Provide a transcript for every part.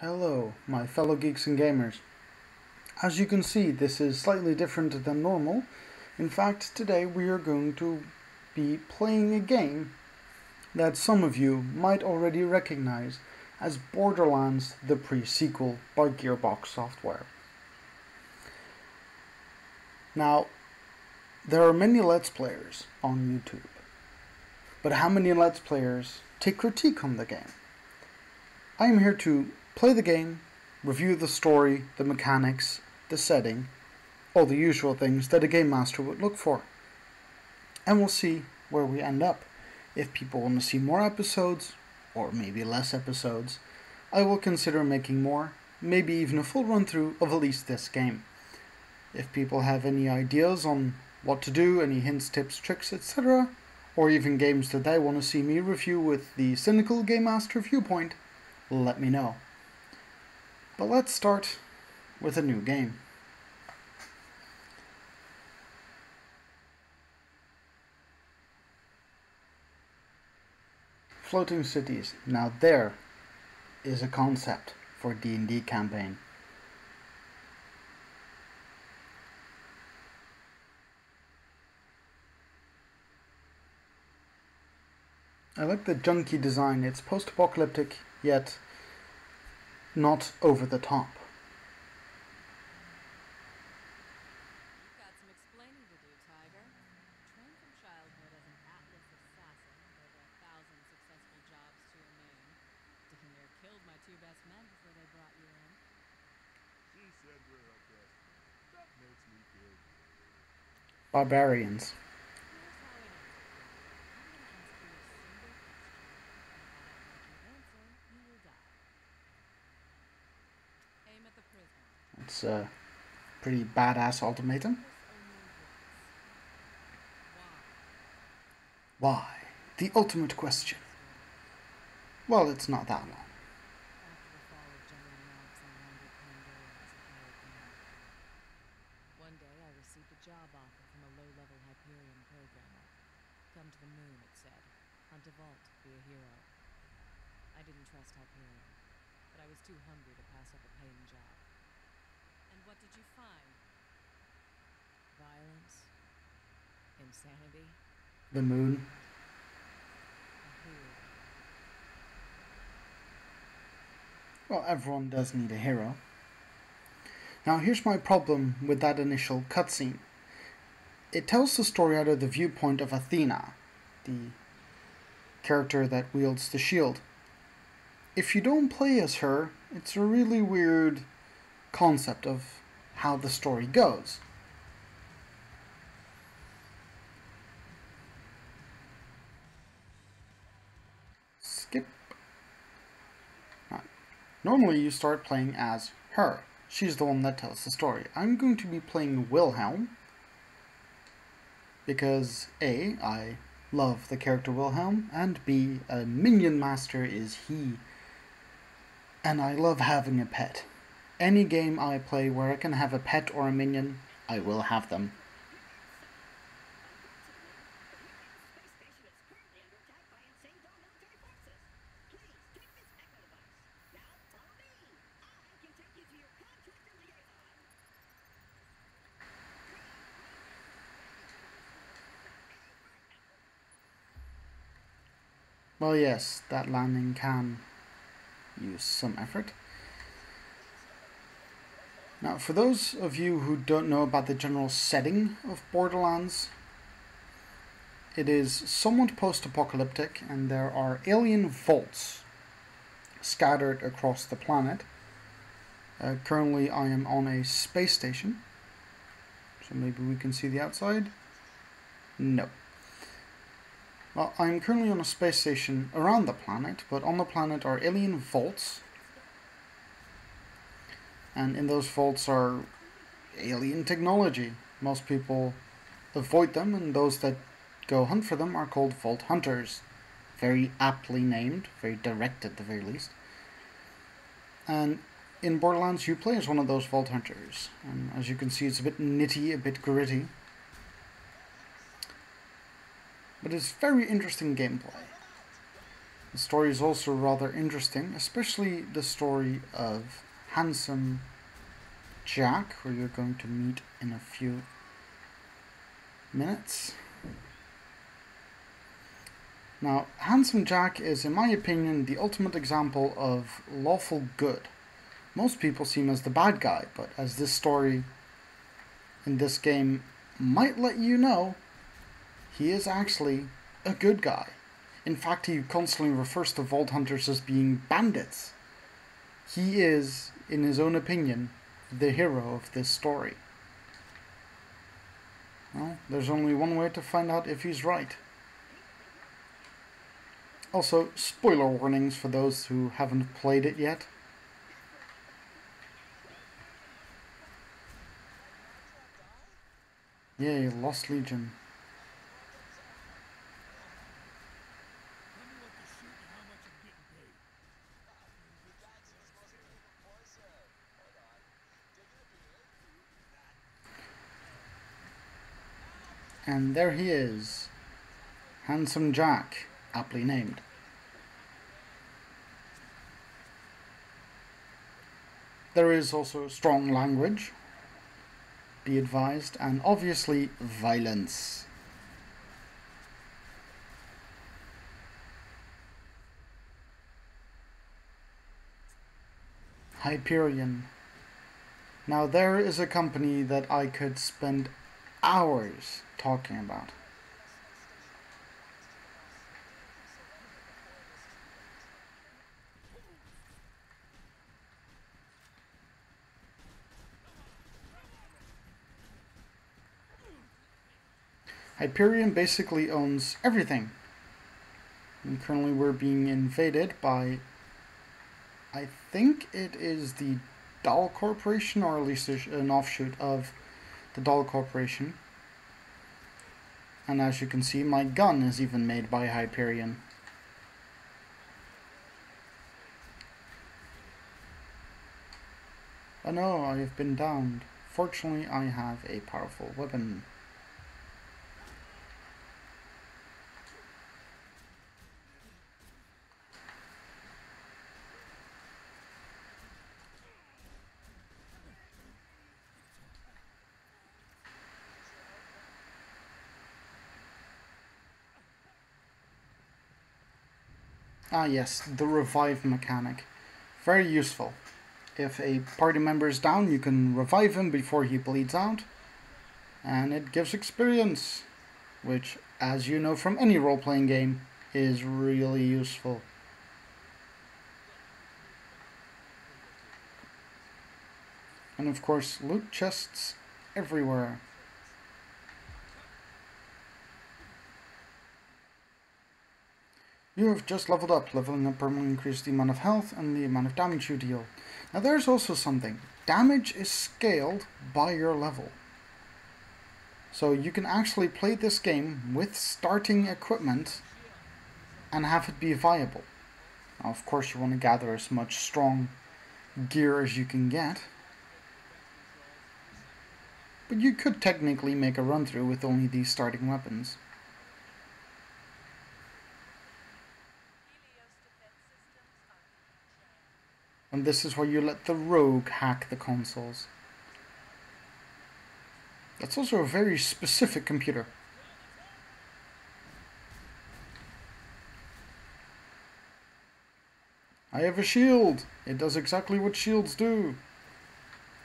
Hello, my fellow geeks and gamers. As you can see, this is slightly different than normal. In fact, today we are going to be playing a game that some of you might already recognize as Borderlands, the pre-sequel by Gearbox Software. Now, there are many Let's Players on YouTube, but how many Let's Players take critique on the game? I am here to play the game, review the story, the mechanics, the setting, all the usual things that a game master would look for. And we'll see where we end up. If people want to see more episodes, or maybe less episodes, I will consider making more, maybe even a full run-through of at least this game. If people have any ideas on what to do, any hints, tips, tricks, etc., or even games that they want to see me review with the cynical game master viewpoint, let me know. But let's start with a new game. Floating cities. Now there is a concept for a D&D campaign. I like the junky design. It's post-apocalyptic, yet not over the top. You've got some explaining to do, Tiger. Trained from childhood as an Atlas assassin, over 1,000 successful jobs to your name. Damn near killed my two best men before they brought you in. She said we're her best friend. That makes me feel good. Barbarians. Here's how it is. I'm gonna ask you a single question. If I don't like your answer, you will die. Aim at the prisoner. It's a pretty badass ultimatum. Kiss only once. Why? Why? The ultimate question. Well, it's not that long. After the fall of General Knox, I landed Pandora as a hired gun. One day, I received a job offer from a low-level Hyperion programmer. Come to the moon, it said. Hunt a vault, be a hero. I didn't trust Hyperion, but I was too hungry to pass up a paying job. And what did you find? Violence, insanity, The moon. a hero. Well, everyone does need a hero. Now, here's my problem with that initial cutscene. It tells the story out of the viewpoint of Athena, the character that wields the shield. If you don't play as her, it's a really weird concept of how the story goes. Skip. Normally you start playing as her. She's the one that tells the story. I'm going to be playing Wilhelm because A, I love the character Wilhelm, and B, a minion master is he. And I love having a pet. Any game I play where I can have a pet or a minion, I will have them. Well, yes, that landing can use some effort. Now, for those of you who don't know about the general setting of Borderlands, it is somewhat post-apocalyptic, and there are alien vaults scattered across the planet. Currently, I am on a space station, so maybe we can see the outside. No. Well, I'm currently on a space station around the planet, but on the planet are alien vaults. And in those vaults are alien technology. Most people avoid them, and those that go hunt for them are called vault hunters. Very aptly named, very direct at the very least. And in Borderlands, you play as one of those vault hunters. And as you can see, it's a bit nitty, a bit gritty. But it's very interesting gameplay. The story is also rather interesting, especially the story of Handsome Jack, who you're going to meet in a few minutes. Now, Handsome Jack is, in my opinion, the ultimate example of lawful good. Most people see him as the bad guy, but as this story in this game might let you know, he is actually a good guy. In fact, he constantly refers to Vault Hunters as being bandits. He is, in his own opinion, the hero of this story. Well, there's only one way to find out if he's right. Also, spoiler warnings for those who haven't played it yet. Yay, Lost Legion. And there he is, Handsome Jack, aptly named. There is also strong language, be advised, and obviously violence. Hyperion. Now there is a company that I could spend hours talking about. Hyperion basically owns everything. And currently we're being invaded by, I think it is the Dahl Corporation, or at least an offshoot of the Dahl Corporation. And as you can see, my gun is even made by Hyperion. Oh no, I have been downed. Fortunately, I have a powerful weapon. Ah yes, the revive mechanic. Very useful. If a party member is down, you can revive him before he bleeds out. And it gives experience, which, as you know from any role-playing game, is really useful. And of course, loot chests everywhere. You have just leveled up. Leveling up permanently increases the amount of health and the amount of damage you deal. Now there's also something. Damage is scaled by your level. So you can actually play this game with starting equipment and have it be viable. Now of course you want to gather as much strong gear as you can get. But you could technically make a run through with only these starting weapons. And this is where you let the rogue hack the consoles. That's also a very specific computer. I have a shield. It does exactly what shields do.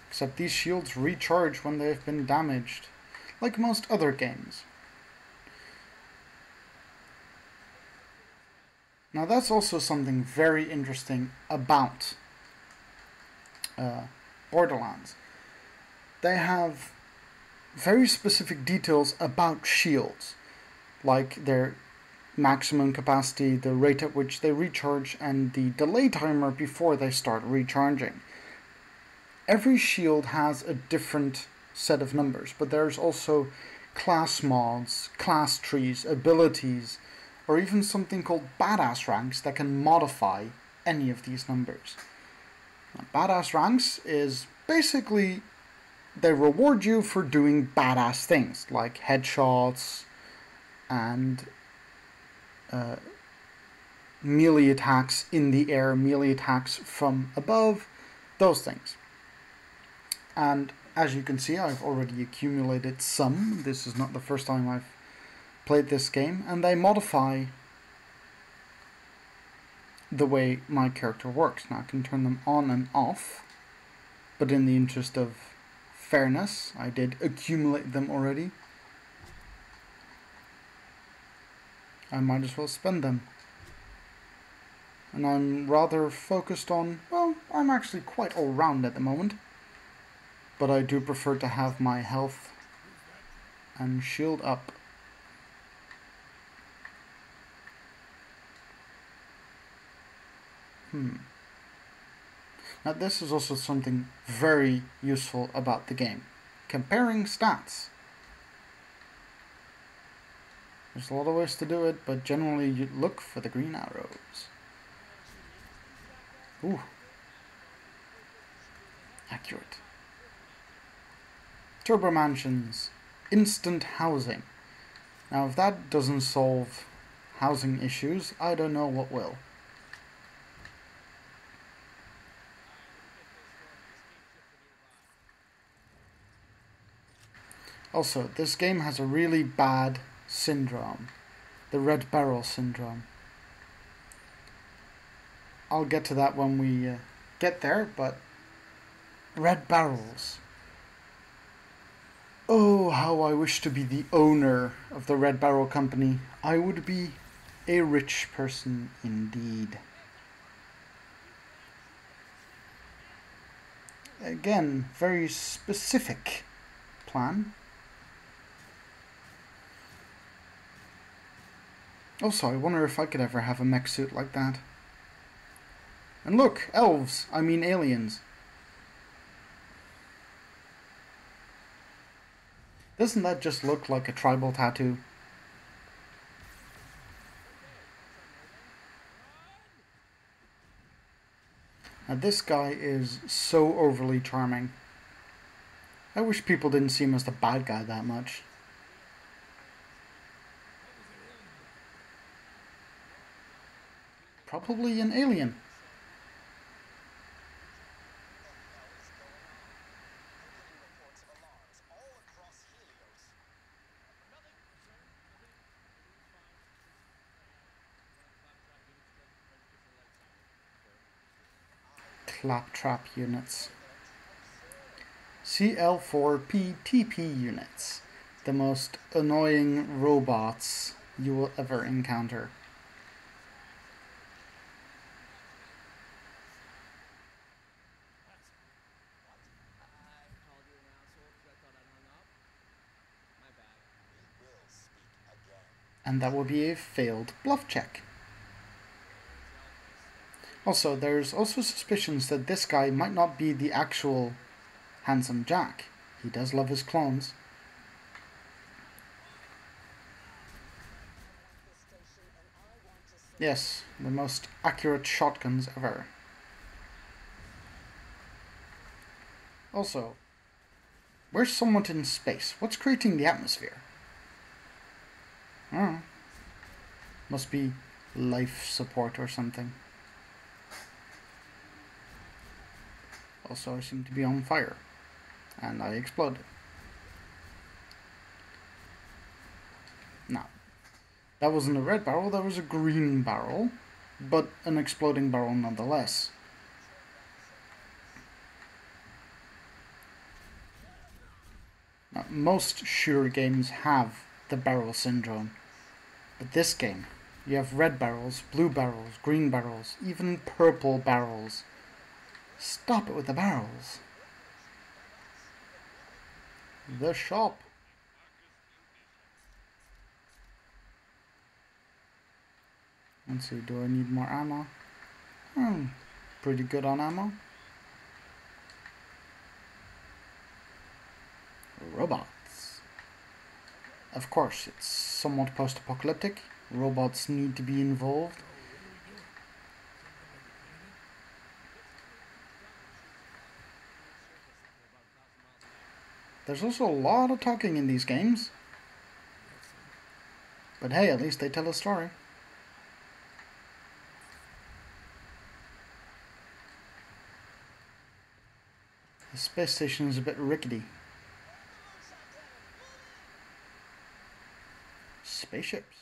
Except these shields recharge when they have been damaged, like most other games. Now that's also something very interesting about Borderlands. They have very specific details about shields, like their maximum capacity, the rate at which they recharge, and the delay timer before they start recharging. Every shield has a different set of numbers, but there's also class mods, class trees, abilities, or even something called badass ranks that can modify any of these numbers. Now, badass ranks is basically they reward you for doing badass things like headshots and melee attacks in the air, melee attacks from above, those things. And as you can see, I've already accumulated some. This is not the first time I've played this game, and they modify the way my character works. Now I can turn them on and off, but in the interest of fairness, I did accumulate them already. I might as well spend them. And I'm rather focused on, well, I'm actually quite all round at the moment. But I do prefer to have my health and shield up. Now this is also something very useful about the game. Comparing stats. There's a lot of ways to do it, but generally you look for the green arrows. Ooh. Accurate. Turbo mansions. Instant housing. Now if that doesn't solve housing issues, I don't know what will. Also, this game has a really bad syndrome. The red barrel syndrome. I'll get to that when we get there, but red barrels. Oh, how I wish to be the owner of the Red Barrel Company. I would be a rich person indeed. Again, very specific plan. Also, I wonder if I could ever have a mech suit like that. And look, elves, I mean aliens. Doesn't that just look like a tribal tattoo? Now this guy is so overly charming. I wish people didn't see him as the bad guy that much. Probably an alien. Claptrap units. CL4PTP units. The most annoying robots you will ever encounter. And that will be a failed bluff check. Also, there's also suspicions that this guy might not be the actual Handsome Jack. He does love his clones. Yes, the most accurate shotguns ever. Also, where's someone in space? What's creating the atmosphere? Oh, must be life support or something. Also, I seem to be on fire. And I exploded. Now, that wasn't a red barrel, that was a green barrel. But an exploding barrel nonetheless. Now, most shooter games have the barrel syndrome. But this game, you have red barrels, blue barrels, green barrels, even purple barrels. Stop it with the barrels. The shop. Let's see, do I need more ammo? Pretty good on ammo. Robots. Of course, it's somewhat post-apocalyptic. Robots need to be involved. There's also a lot of talking in these games. But hey, at least they tell a story. Space station is a bit rickety. Spaceships.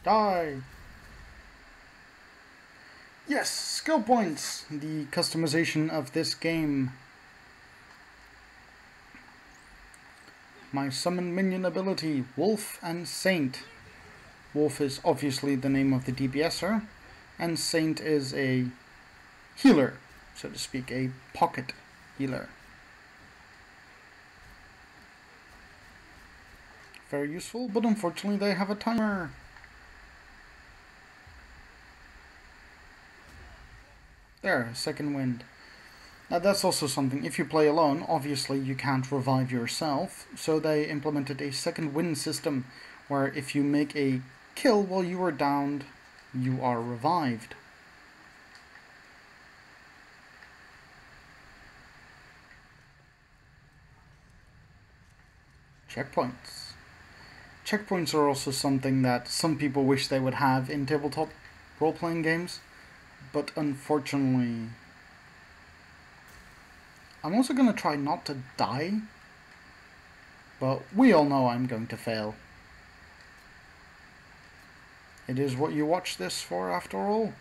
Die! Yes, skill points! The customization of this game. My summon minion ability, Wolf and Saint. Wolf is obviously the name of the DPSer, and Saint is a healer, so to speak, a pocket healer. Very useful, but unfortunately they have a timer. There, second wind. Now that's also something, if you play alone, obviously you can't revive yourself, so they implemented a second wind system, where if you make a kill while you are downed, you are revived. Checkpoints. Checkpoints are also something that some people wish they would have in tabletop role-playing games, but unfortunately... I'm also going to try not to die, but we all know I'm going to fail. It is what you watch this for, after all.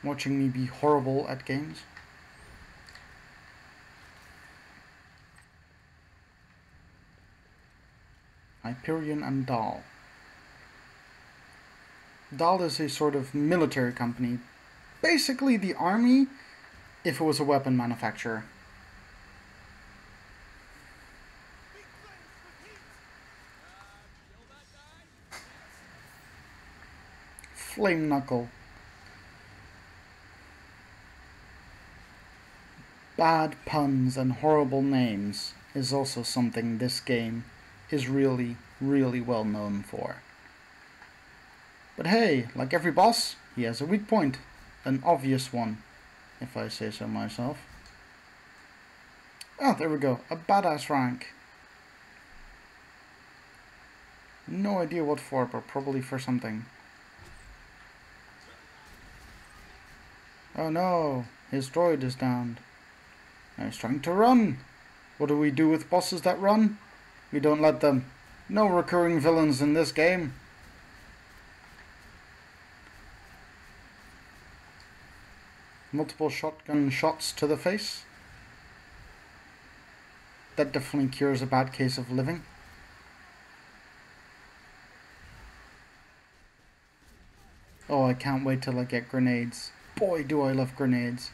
Watching me be horrible at games. Hyperion and Dahl. Dahl is a sort of military company. Basically the army, if it was a weapon manufacturer. Flame Knuckle. Bad puns and horrible names is also something this game is really, really well known for. But hey, like every boss, he has a weak point. An obvious one, if I say so myself. Oh, there we go. A badass rank. No idea what for, but probably for something. Oh no, his droid is downed. Now he's trying to run. What do we do with bosses that run? We don't let them. No recurring villains in this game. Multiple shotgun shots to the face. That definitely cures a bad case of living. Oh, I can't wait till I get grenades. Boy, do I love grenades.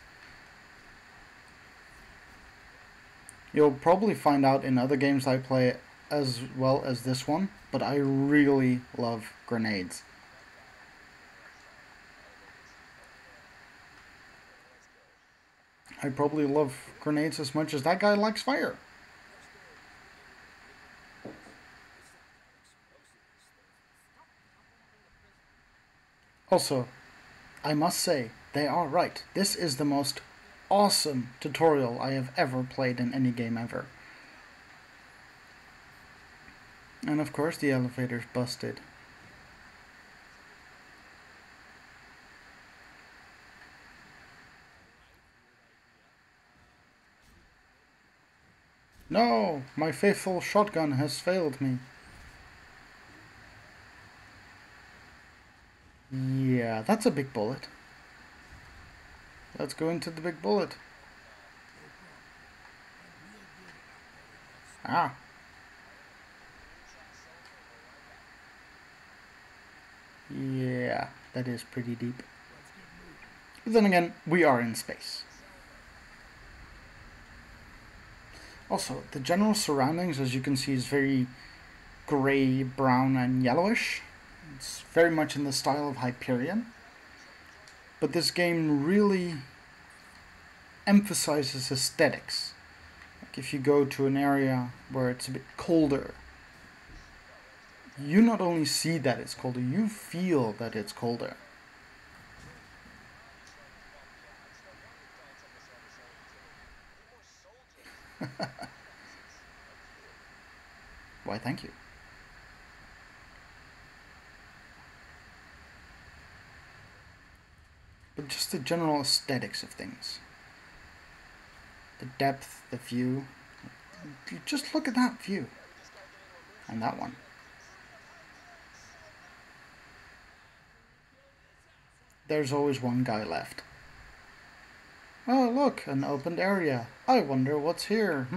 You'll probably find out in other games I play as well as this one, but I really love grenades. I probably love grenades as much as that guy likes fire. Also, I must say, they are right. This is the most awesome tutorial I have ever played in any game ever. And of course the elevator's busted. No! My faithful shotgun has failed me. Yeah, that's a big bullet. Let's go into the big bullet. Ah. Yeah, that is pretty deep. But then again, we are in space. Also, the general surroundings, as you can see, is very grey, brown, and yellowish. It's very much in the style of Hyperion. But this game really emphasizes aesthetics. Like if you go to an area where it's a bit colder, you not only see that it's colder, you feel that it's colder. Why, thank you. but just the general aesthetics of things. The depth, the view. Just look at that view. And that one. There's always one guy left. Oh, look, an opened area. I wonder what's here.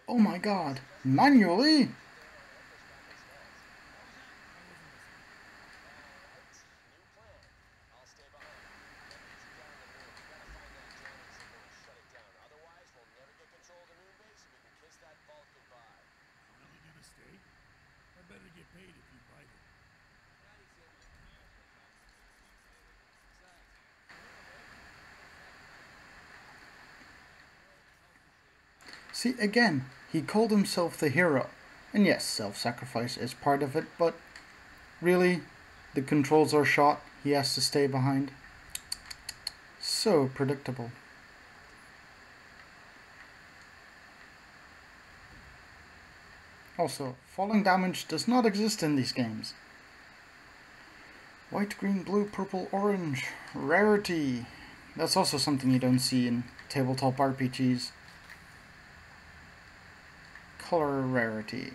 Oh my god. Manually? Really gonna stay? I better get paid if you bite it. See, again, he called himself the hero. And yes, self-sacrifice is part of it, but really, the controls are shot, he has to stay behind. So predictable. Also, falling damage does not exist in these games. White, green, blue, purple, orange. Rarity. That's also something you don't see in tabletop RPGs. Color rarity.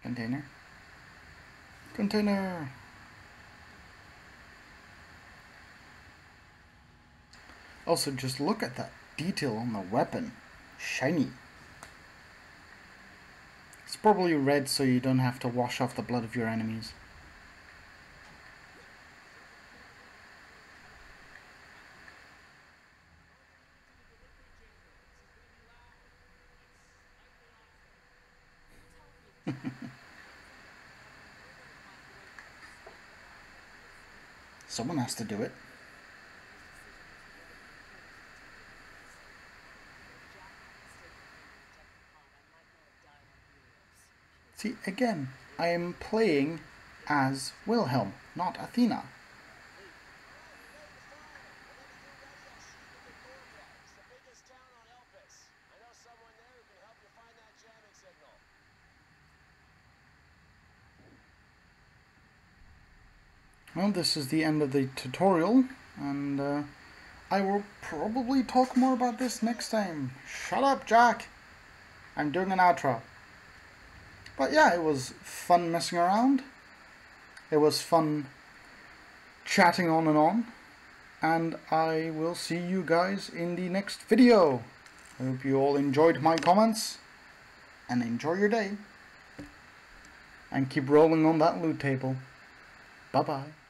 Container. Container. Also, just look at that detail on the weapon. Shiny. It's probably red so you don't have to wash off the blood of your enemies. Someone has to do it. See, again, I am playing as Wilhelm, not Athena. Well, this is the end of the tutorial, and I will probably talk more about this next time. Shut up, Jack! I'm doing an outro. But yeah, it was fun messing around. It was fun chatting on, and I will see you guys in the next video. I hope you all enjoyed my comments, and enjoy your day. And keep rolling on that loot table. Bye-bye.